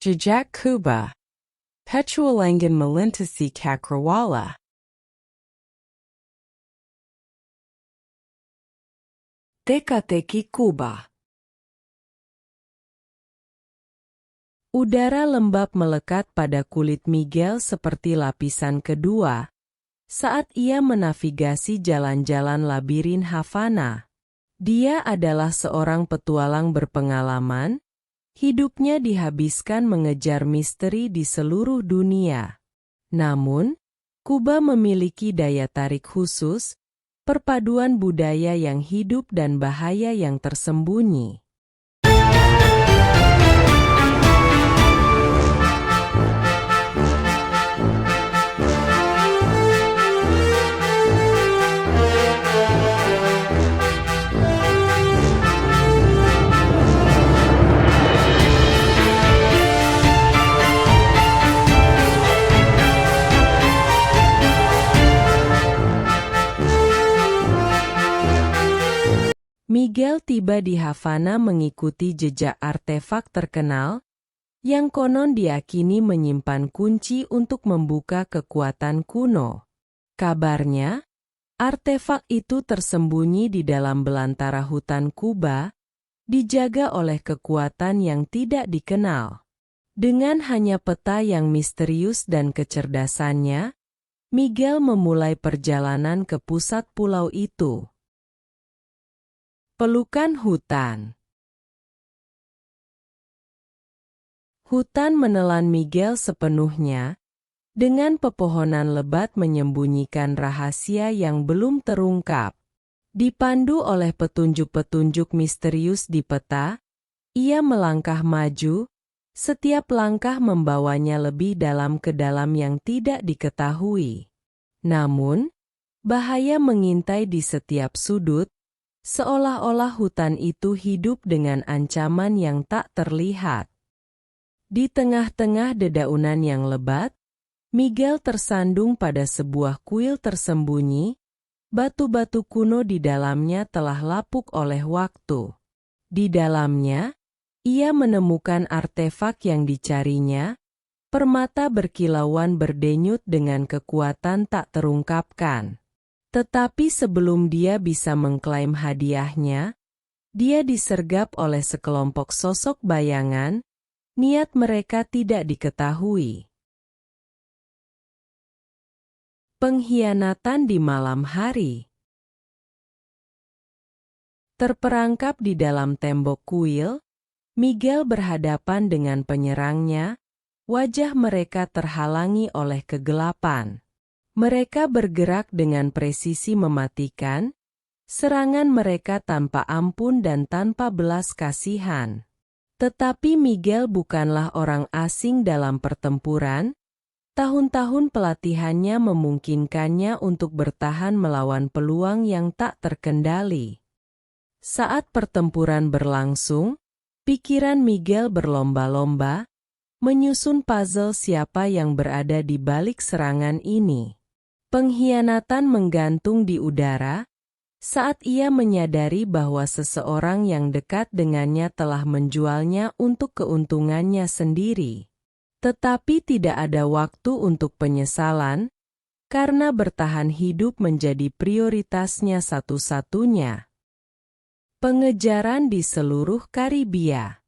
Jejak Kuba. Petualangan melintasi Cakrawala. Teka-teki Kuba. Udara lembab melekat pada kulit Miguel seperti lapisan kedua saat ia menavigasi jalan-jalan labirin Havana. Dia adalah seorang petualang berpengalaman. Hidupnya dihabiskan mengejar misteri di seluruh dunia. Namun, Kuba memiliki daya tarik khusus, perpaduan budaya yang hidup dan bahaya yang tersembunyi. Miguel tiba di Havana mengikuti jejak artefak terkenal, yang konon diyakini menyimpan kunci untuk membuka kekuatan kuno. Kabarnya, artefak itu tersembunyi di dalam belantara hutan Kuba, dijaga oleh kekuatan yang tidak dikenal. Dengan hanya peta yang misterius dan kecerdasannya, Miguel memulai perjalanan ke pusat pulau itu. Pelukan hutan. Hutan menelan Miguel sepenuhnya, dengan pepohonan lebat menyembunyikan rahasia yang belum terungkap. Dipandu oleh petunjuk-petunjuk misterius di peta, ia melangkah maju, setiap langkah membawanya lebih dalam ke dalam yang tidak diketahui. Namun, bahaya mengintai di setiap sudut, seolah-olah hutan itu hidup dengan ancaman yang tak terlihat. Di tengah-tengah dedaunan yang lebat, Miguel tersandung pada sebuah kuil tersembunyi, batu-batu kuno di dalamnya telah lapuk oleh waktu. Di dalamnya, ia menemukan artefak yang dicarinya, permata berkilauan berdenyut dengan kekuatan tak terungkapkan. Tetapi sebelum dia bisa mengklaim hadiahnya, dia disergap oleh sekelompok sosok bayangan, niat mereka tidak diketahui. Pengkhianatan di malam hari. Terperangkap di dalam tembok kuil, Miguel berhadapan dengan penyerangnya, wajah mereka terhalangi oleh kegelapan. Mereka bergerak dengan presisi mematikan, serangan mereka tanpa ampun dan tanpa belas kasihan. Tetapi Miguel bukanlah orang asing dalam pertempuran, tahun-tahun pelatihannya memungkinkannya untuk bertahan melawan peluang yang tak terkendali. Saat pertempuran berlangsung, pikiran Miguel berlomba-lomba, menyusun puzzle siapa yang berada di balik serangan ini. Pengkhianatan menggantung di udara, saat ia menyadari bahwa seseorang yang dekat dengannya telah menjualnya untuk keuntungannya sendiri. Tetapi tidak ada waktu untuk penyesalan, karena bertahan hidup menjadi prioritasnya satu-satunya. Pengejaran di seluruh Karibia.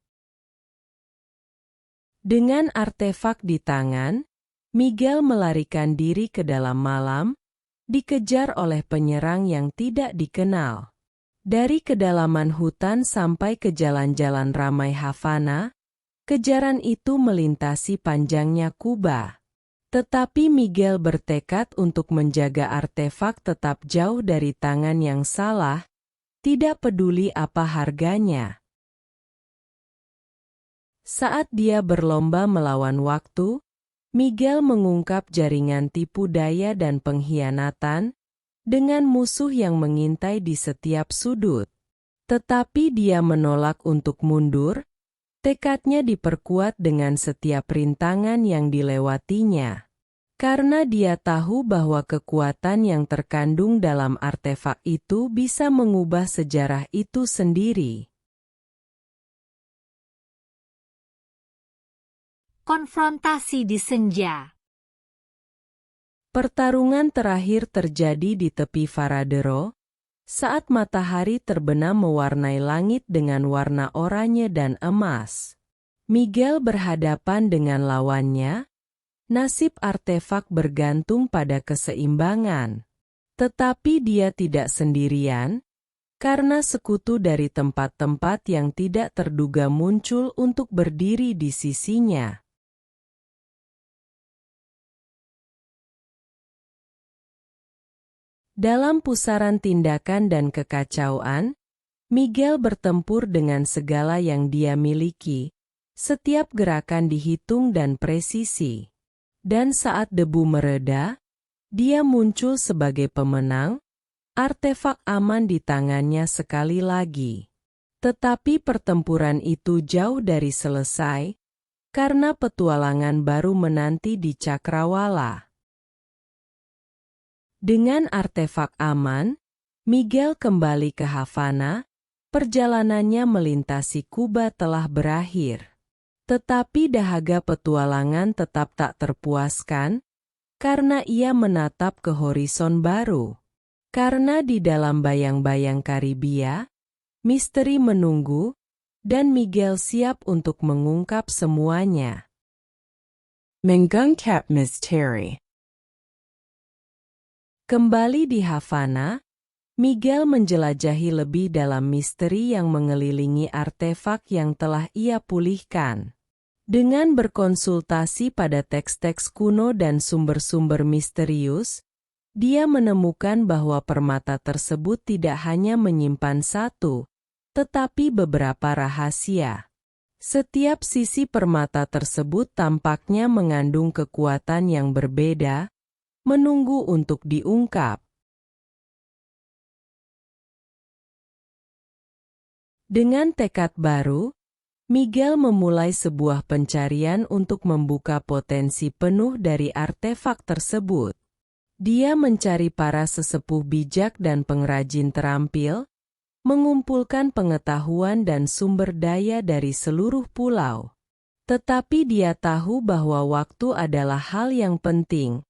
Dengan artefak di tangan, Miguel melarikan diri ke dalam malam, dikejar oleh penyerang yang tidak dikenal. Dari kedalaman hutan sampai ke jalan-jalan ramai Havana, kejaran itu melintasi panjangnya Kuba. Tetapi Miguel bertekad untuk menjaga artefak tetap jauh dari tangan yang salah, tidak peduli apa harganya. Saat dia berlomba melawan waktu, Miguel mengungkap jaringan tipu daya dan pengkhianatan, dengan musuh yang mengintai di setiap sudut. Tetapi dia menolak untuk mundur, tekadnya diperkuat dengan setiap rintangan yang dilewatinya. Karena dia tahu bahwa kekuatan yang terkandung dalam artefak itu bisa mengubah sejarah itu sendiri. Konfrontasi di senja. Pertarungan terakhir terjadi di tepi Varadero, saat matahari terbenam mewarnai langit dengan warna oranye dan emas. Miguel berhadapan dengan lawannya. Nasib artefak bergantung pada keseimbangan. Tetapi dia tidak sendirian, karena sekutu dari tempat-tempat yang tidak terduga muncul untuk berdiri di sisinya. Dalam pusaran tindakan dan kekacauan, Miguel bertempur dengan segala yang dia miliki. Setiap gerakan dihitung dan presisi. Dan saat debu mereda, dia muncul sebagai pemenang, artefak aman di tangannya sekali lagi. Tetapi pertempuran itu jauh dari selesai, karena petualangan baru menanti di Cakrawala. Dengan artefak aman, Miguel kembali ke Havana. Perjalanannya melintasi Kuba telah berakhir. Tetapi dahaga petualangan tetap tak terpuaskan, karena ia menatap ke horizon baru. Karena di dalam bayang-bayang Karibia, misteri menunggu, dan Miguel siap untuk mengungkap semuanya. Mengungkap misteri. Kembali di Havana, Miguel menjelajahi lebih dalam misteri yang mengelilingi artefak yang telah ia pulihkan. Dengan berkonsultasi pada teks-teks kuno dan sumber-sumber misterius, dia menemukan bahwa permata tersebut tidak hanya menyimpan satu, tetapi beberapa rahasia. Setiap sisi permata tersebut tampaknya mengandung kekuatan yang berbeda, menunggu untuk diungkap. Dengan tekad baru, Miguel memulai sebuah pencarian untuk membuka potensi penuh dari artefak tersebut. Dia mencari para sesepuh bijak dan pengrajin terampil, mengumpulkan pengetahuan dan sumber daya dari seluruh pulau. Tetapi dia tahu bahwa waktu adalah hal yang penting.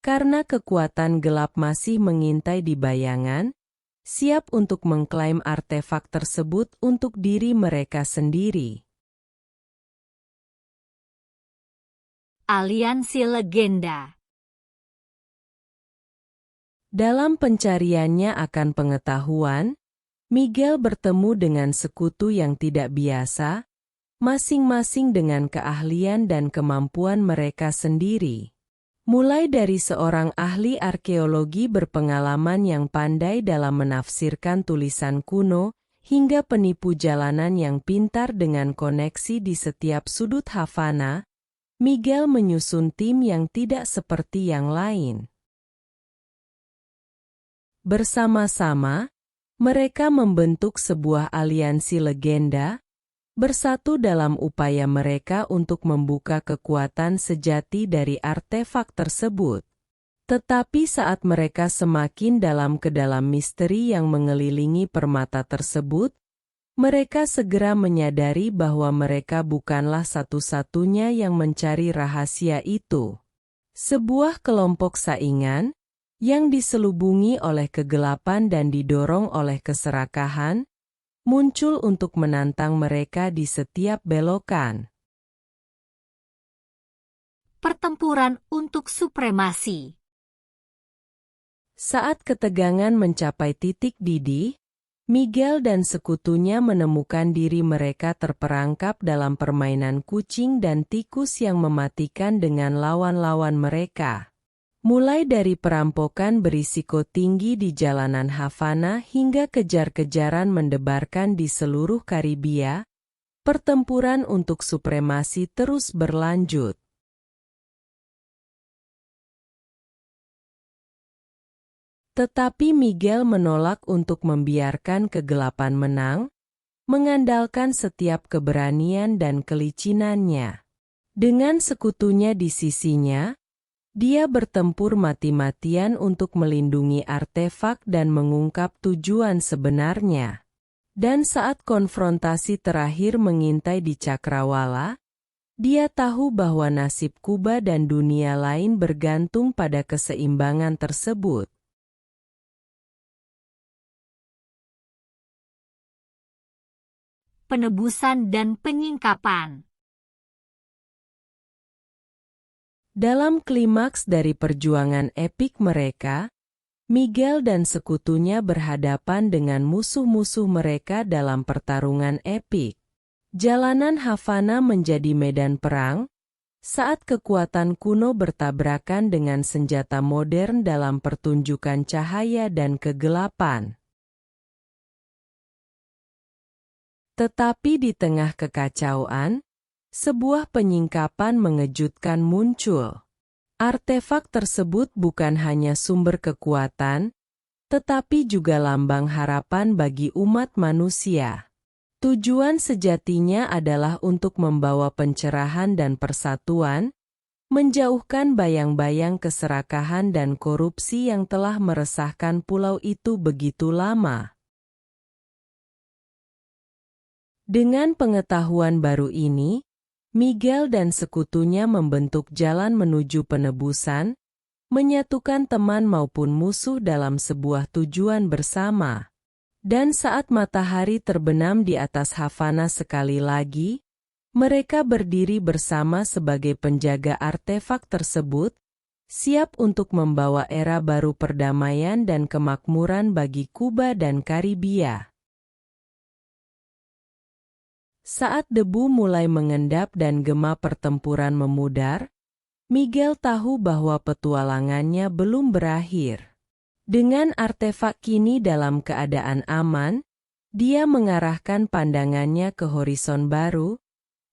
Karena kekuatan gelap masih mengintai di bayangan, siap untuk mengklaim artefak tersebut untuk diri mereka sendiri. Aliansi legenda. Dalam pencariannya akan pengetahuan, Miguel bertemu dengan sekutu yang tidak biasa, masing-masing dengan keahlian dan kemampuan mereka sendiri. Mulai dari seorang ahli arkeologi berpengalaman yang pandai dalam menafsirkan tulisan kuno, hingga penipu jalanan yang pintar dengan koneksi di setiap sudut Havana, Miguel menyusun tim yang tidak seperti yang lain. Bersama-sama, mereka membentuk sebuah aliansi legenda, bersatu dalam upaya mereka untuk membuka kekuatan sejati dari artefak tersebut. Tetapi saat mereka semakin dalam ke dalam misteri yang mengelilingi permata tersebut, mereka segera menyadari bahwa mereka bukanlah satu-satunya yang mencari rahasia itu. Sebuah kelompok saingan, yang diselubungi oleh kegelapan dan didorong oleh keserakahan, muncul untuk menantang mereka di setiap belokan. Pertempuran untuk supremasi. Saat ketegangan mencapai titik didih, Miguel dan sekutunya menemukan diri mereka terperangkap dalam permainan kucing dan tikus yang mematikan dengan lawan-lawan mereka. Mulai dari perampokan berisiko tinggi di jalanan Havana hingga kejar-kejaran mendebarkan di seluruh Karibia, pertempuran untuk supremasi terus berlanjut. Tetapi Miguel menolak untuk membiarkan kegelapan menang, mengandalkan setiap keberanian dan kelicinannya. Dengan sekutunya di sisinya, dia bertempur mati-matian untuk melindungi artefak dan mengungkap tujuan sebenarnya. Dan saat konfrontasi terakhir mengintai di Cakrawala, Dia tahu bahwa nasib Kuba dan dunia lain bergantung pada keseimbangan tersebut. Penebusan dan penyingkapan. Dalam klimaks dari perjuangan epik mereka, Miguel dan sekutunya berhadapan dengan musuh-musuh mereka dalam pertarungan epik. Jalanan Havana menjadi medan perang, saat kekuatan kuno bertabrakan dengan senjata modern dalam pertunjukan cahaya dan kegelapan. Tetapi di tengah kekacauan, sebuah penyingkapan mengejutkan muncul. Artefak tersebut bukan hanya sumber kekuatan, tetapi juga lambang harapan bagi umat manusia. Tujuan sejatinya adalah untuk membawa pencerahan dan persatuan, menjauhkan bayang-bayang keserakahan dan korupsi yang telah meresahkan pulau itu begitu lama. Dengan pengetahuan baru ini, Miguel dan sekutunya membentuk jalan menuju penebusan, menyatukan teman maupun musuh dalam sebuah tujuan bersama. Dan saat matahari terbenam di atas Havana sekali lagi, mereka berdiri bersama sebagai penjaga artefak tersebut, siap untuk membawa era baru perdamaian dan kemakmuran bagi Kuba dan Karibia. Saat debu mulai mengendap dan gema pertempuran memudar, Miguel tahu bahwa petualangannya belum berakhir. Dengan artefak kini dalam keadaan aman, dia mengarahkan pandangannya ke horizon baru,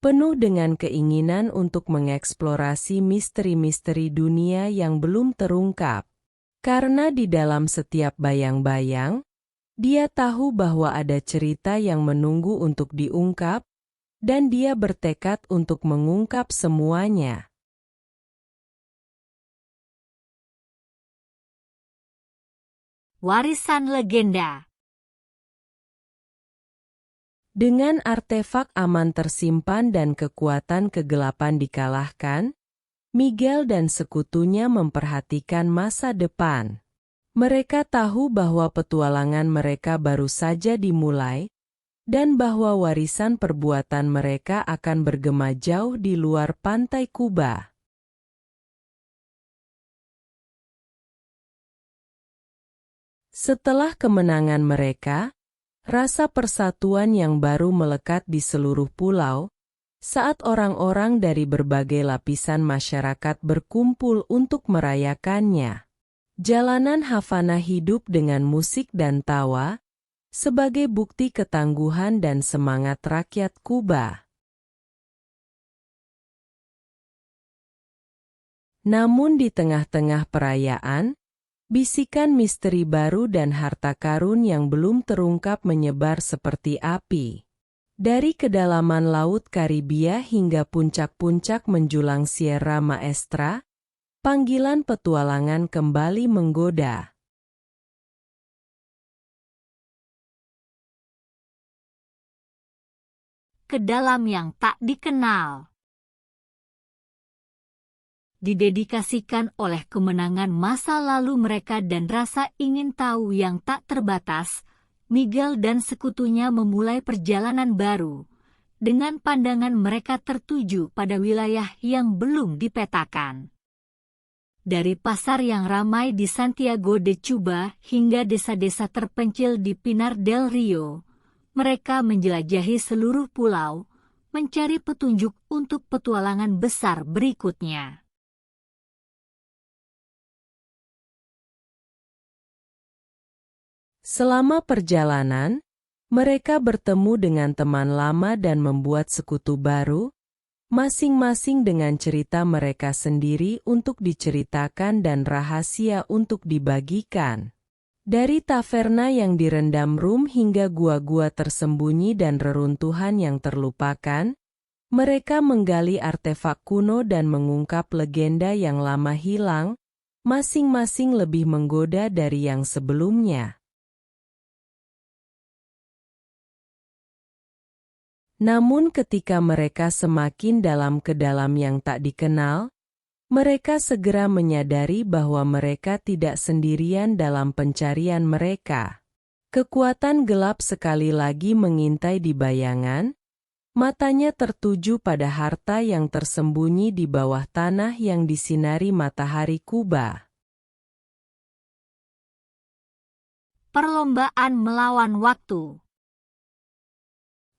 penuh dengan keinginan untuk mengeksplorasi misteri-misteri dunia yang belum terungkap. Karena di dalam setiap bayang-bayang, dia tahu bahwa ada cerita yang menunggu untuk diungkap, dan dia bertekad untuk mengungkap semuanya. Warisan legenda. Dengan artefak aman tersimpan dan kekuatan kegelapan dikalahkan, Miguel dan sekutunya memperhatikan masa depan. Mereka tahu bahwa petualangan mereka baru saja dimulai, dan bahwa warisan perbuatan mereka akan bergema jauh di luar pantai Kuba. Setelah kemenangan mereka, rasa persatuan yang baru melekat di seluruh pulau, saat orang-orang dari berbagai lapisan masyarakat berkumpul untuk merayakannya. Jalanan Havana hidup dengan musik dan tawa, sebagai bukti ketangguhan dan semangat rakyat Kuba. Namun di tengah-tengah perayaan, bisikan misteri baru dan harta karun yang belum terungkap menyebar seperti api. Dari kedalaman Laut Karibia hingga puncak-puncak menjulang Sierra Maestra, panggilan petualangan kembali menggoda. Ke dalam yang tak dikenal. Didedikasikan oleh kemenangan masa lalu mereka dan rasa ingin tahu yang tak terbatas, Miguel dan sekutunya memulai perjalanan baru, dengan pandangan mereka tertuju pada wilayah yang belum dipetakan. Dari pasar yang ramai di Santiago de Cuba hingga desa-desa terpencil di Pinar del Rio, mereka menjelajahi seluruh pulau, mencari petunjuk untuk petualangan besar berikutnya. Selama perjalanan, mereka bertemu dengan teman lama dan membuat sekutu baru, masing-masing dengan cerita mereka sendiri untuk diceritakan dan rahasia untuk dibagikan. Dari taverna yang direndam rum hingga gua-gua tersembunyi dan reruntuhan yang terlupakan, mereka menggali artefak kuno dan mengungkap legenda yang lama hilang, masing-masing lebih menggoda dari yang sebelumnya. Namun ketika mereka semakin dalam ke dalam yang tak dikenal, mereka segera menyadari bahwa mereka tidak sendirian dalam pencarian mereka. Kekuatan gelap sekali lagi mengintai di bayangan, matanya tertuju pada harta yang tersembunyi di bawah tanah yang disinari matahari Kuba. Perlombaan melawan waktu.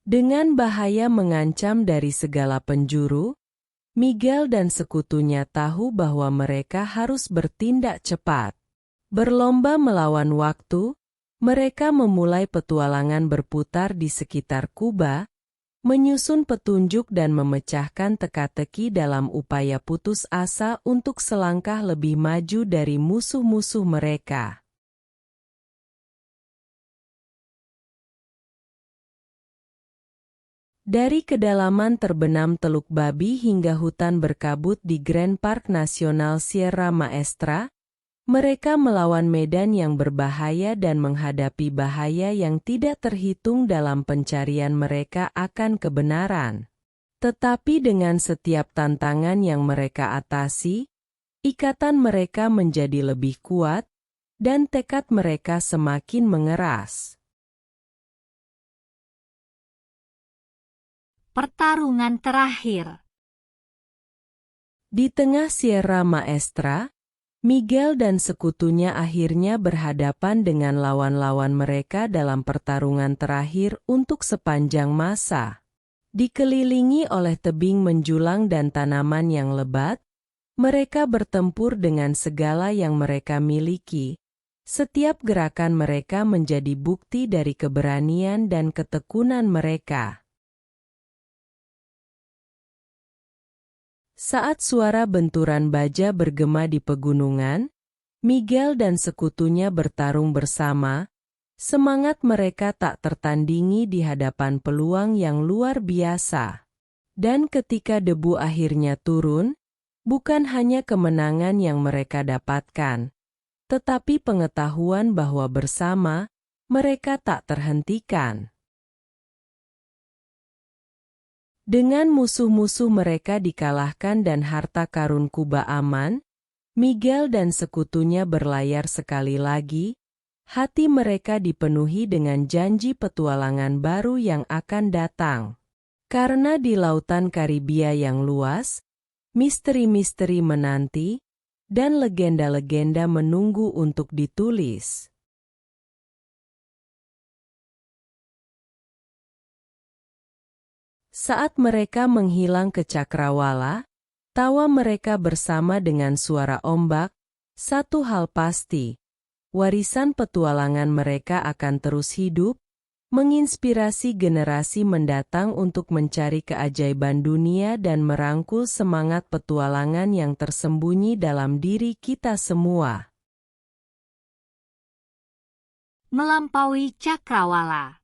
Dengan bahaya mengancam dari segala penjuru, Miguel dan sekutunya tahu bahwa mereka harus bertindak cepat. Berlomba melawan waktu, mereka memulai petualangan berputar di sekitar Kuba, menyusun petunjuk dan memecahkan teka-teki dalam upaya putus asa untuk selangkah lebih maju dari musuh-musuh mereka. Dari kedalaman terbenam Teluk Babi hingga hutan berkabut di Grand Park Nasional Sierra Maestra, mereka melawan medan yang berbahaya dan menghadapi bahaya yang tidak terhitung dalam pencarian mereka akan kebenaran. Tetapi dengan setiap tantangan yang mereka atasi, ikatan mereka menjadi lebih kuat, dan tekad mereka semakin mengeras. Pertarungan terakhir. Di tengah Sierra Maestra, Miguel dan sekutunya akhirnya berhadapan dengan lawan-lawan mereka dalam pertarungan terakhir untuk sepanjang masa. Dikelilingi oleh tebing menjulang dan tanaman yang lebat, mereka bertempur dengan segala yang mereka miliki. Setiap gerakan mereka menjadi bukti dari keberanian dan ketekunan mereka. Saat suara benturan baja bergema di pegunungan, Miguel dan sekutunya bertarung bersama. Semangat mereka tak tertandingi di hadapan peluang yang luar biasa. Dan ketika debu akhirnya turun, bukan hanya kemenangan yang mereka dapatkan, tetapi pengetahuan bahwa bersama, mereka tak terhentikan. Dengan musuh-musuh mereka dikalahkan dan harta karun Kuba aman, Miguel dan sekutunya berlayar sekali lagi. Hati mereka dipenuhi dengan janji petualangan baru yang akan datang. Karena di lautan Karibia yang luas, misteri-misteri menanti, dan legenda-legenda menunggu untuk ditulis. Saat mereka menghilang ke cakrawala, tawa mereka bersama dengan suara ombak, satu hal pasti, warisan petualangan mereka akan terus hidup, menginspirasi generasi mendatang untuk mencari keajaiban dunia dan merangkul semangat petualangan yang tersembunyi dalam diri kita semua. Melampaui cakrawala.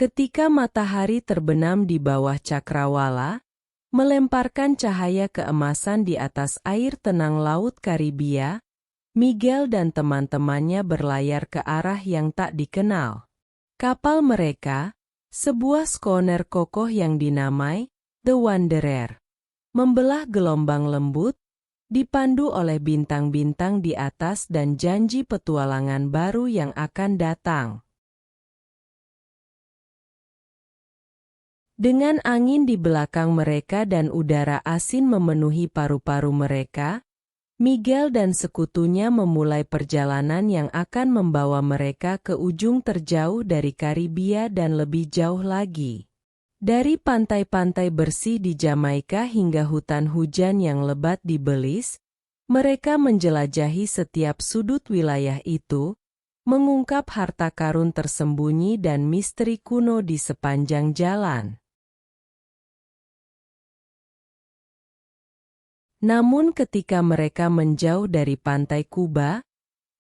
Ketika matahari terbenam di bawah cakrawala, melemparkan cahaya keemasan di atas air tenang Laut Karibia, Miguel dan teman-temannya berlayar ke arah yang tak dikenal. Kapal mereka, sebuah schooner kokoh yang dinamai The Wanderer, membelah gelombang lembut, dipandu oleh bintang-bintang di atas dan janji petualangan baru yang akan datang. Dengan angin di belakang mereka dan udara asin memenuhi paru-paru mereka, Miguel dan sekutunya memulai perjalanan yang akan membawa mereka ke ujung terjauh dari Karibia dan lebih jauh lagi. Dari pantai-pantai bersih di Jamaika hingga hutan hujan yang lebat di Belize, mereka menjelajahi setiap sudut wilayah itu, mengungkap harta karun tersembunyi dan misteri kuno di sepanjang jalan. Namun ketika mereka menjauh dari pantai Kuba,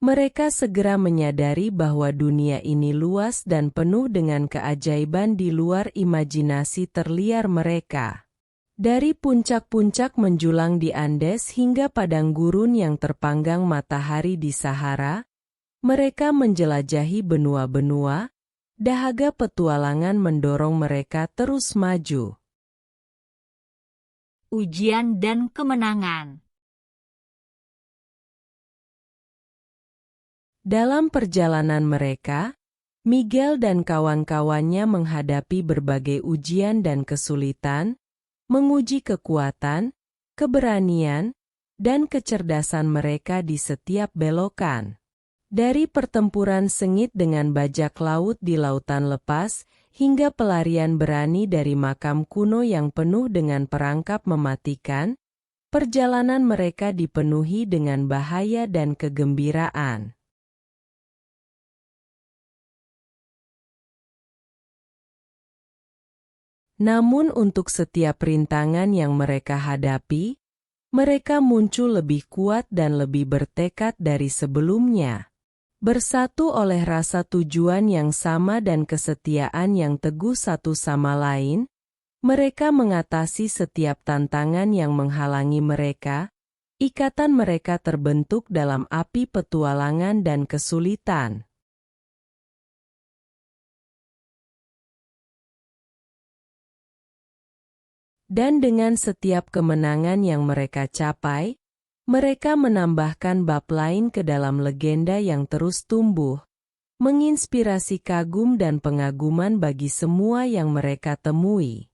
mereka segera menyadari bahwa dunia ini luas dan penuh dengan keajaiban di luar imajinasi terliar mereka. Dari puncak-puncak menjulang di Andes hingga padang gurun yang terpanggang matahari di Sahara, mereka menjelajahi benua-benua, Dahaga petualangan mendorong mereka terus maju. Ujian dan kemenangan. Dalam perjalanan mereka, Miguel dan kawan-kawannya menghadapi berbagai ujian dan kesulitan, menguji kekuatan, keberanian, dan kecerdasan mereka di setiap belokan. Dari pertempuran sengit dengan bajak laut di lautan lepas, hingga pelarian berani dari makam kuno yang penuh dengan perangkap mematikan, perjalanan mereka dipenuhi dengan bahaya dan kegembiraan. Namun untuk setiap rintangan yang mereka hadapi, mereka muncul lebih kuat dan lebih bertekad dari sebelumnya. Bersatu oleh rasa tujuan yang sama dan kesetiaan yang teguh satu sama lain, mereka mengatasi setiap tantangan yang menghalangi mereka. Ikatan mereka terbentuk dalam api petualangan dan kesulitan. Dan dengan setiap kemenangan yang mereka capai, mereka menambahkan bab lain ke dalam legenda yang terus tumbuh, menginspirasi kagum dan pengaguman bagi semua yang mereka temui.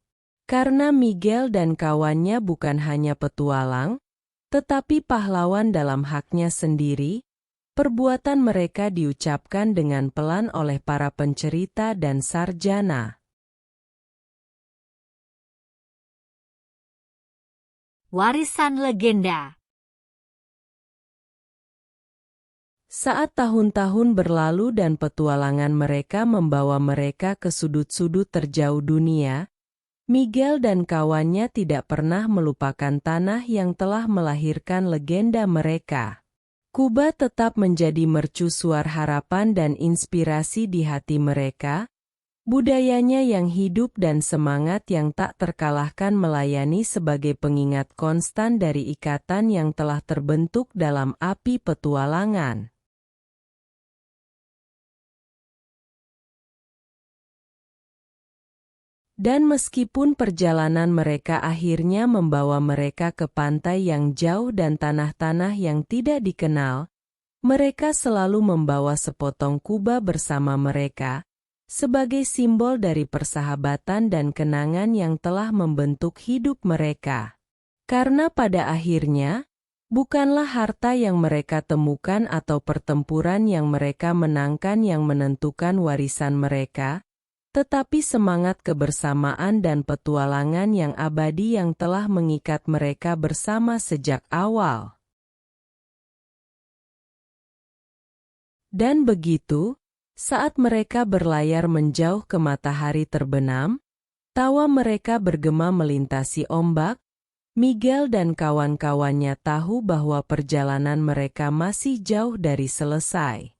Karena Miguel dan kawannya bukan hanya petualang, tetapi pahlawan dalam haknya sendiri, perbuatan mereka diucapkan dengan pelan oleh para pencerita dan sarjana. Warisan legenda. Saat tahun-tahun berlalu dan petualangan mereka membawa mereka ke sudut-sudut terjauh dunia, Miguel dan kawannya tidak pernah melupakan tanah yang telah melahirkan legenda mereka. Kuba tetap menjadi mercusuar harapan dan inspirasi di hati mereka. Budayanya yang hidup dan semangat yang tak terkalahkan melayani sebagai pengingat konstan dari ikatan yang telah terbentuk dalam api petualangan. Dan meskipun perjalanan mereka akhirnya membawa mereka ke pantai yang jauh dan tanah-tanah yang tidak dikenal, mereka selalu membawa sepotong kuba bersama mereka, sebagai simbol dari persahabatan dan kenangan yang telah membentuk hidup mereka. Karena pada akhirnya, bukanlah harta yang mereka temukan atau pertempuran yang mereka menangkan yang menentukan warisan mereka, tetapi semangat kebersamaan dan petualangan yang abadi yang telah mengikat mereka bersama sejak awal. Dan begitu, saat mereka berlayar menjauh ke matahari terbenam, tawa mereka bergema melintasi ombak. Miguel dan kawan-kawannya tahu bahwa perjalanan mereka masih jauh dari selesai.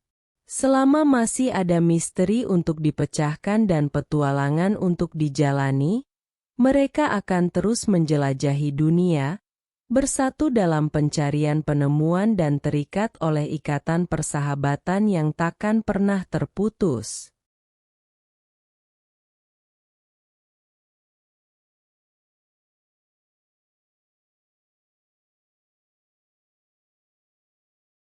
Selama masih ada misteri untuk dipecahkan dan petualangan untuk dijalani, mereka akan terus menjelajahi dunia, bersatu dalam pencarian penemuan dan terikat oleh ikatan persahabatan yang takkan pernah terputus.